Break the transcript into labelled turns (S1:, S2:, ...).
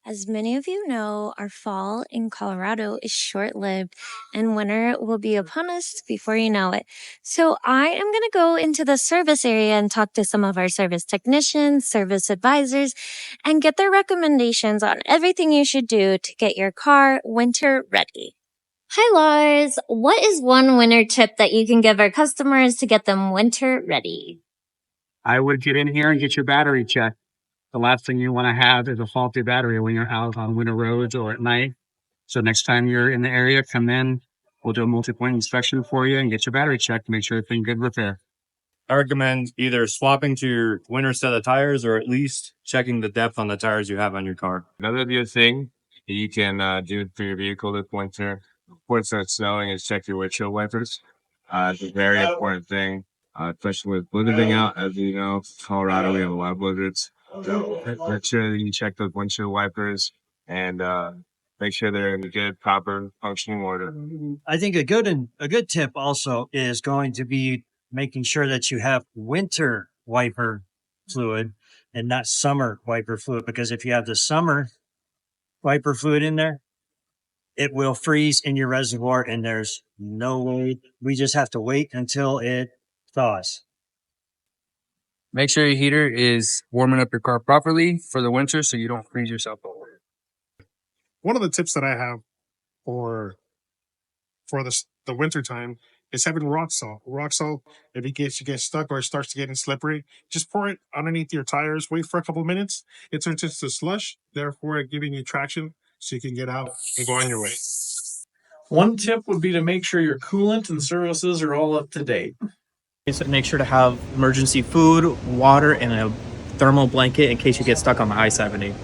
S1: As many of you know, our fall in Colorado is short lived and winter will be upon us before you know it. So, I am going to go into the service area and talk to some of our service technicians, service advisors, and get their recommendations on everything you should do to get your car winter ready. Hi, Lars. What is one winter tip that you can give our customers to get them winter ready?
S2: I would get in here and get your battery checked. The last thing you want to have is a faulty battery when you're out on winter roads or at night. So next time you're in the area, come in. We'll do a multi-point inspection for you and get your battery checked to make sure it's in good repair.
S3: I recommend either swapping to your winter set of tires or at least checking the depth on the tires you have on your car.
S4: Another good thing you can do for your vehicle this winter, before it starts snowing, is check your windshield wipers. It's a very important thing, especially with blizzarding out. As you know, Colorado, we have a lot of blizzards. So make sure that you check those windshield wipers and make sure they're in good, proper, functioning order.
S5: I think a good tip also is going to be making sure that you have winter wiper fluid and not summer wiper fluid, because if you have the summer wiper fluid in there, it will freeze in your reservoir and there's no way. We just have to wait until it thaws.
S6: Make sure your heater is warming up your car properly for the winter so you don't freeze yourself over.
S7: One of the tips that I have for the winter time is having rock salt. Rock salt, if you get stuck or it starts to getting slippery, just pour it underneath your tires, wait for a couple of minutes. It turns into slush, therefore giving you traction so you can get out and go on your way.
S8: One tip would be to make sure your coolant and services are all up to date.
S9: So make sure to have emergency food, water, and a thermal blanket in case you get stuck on the I-70.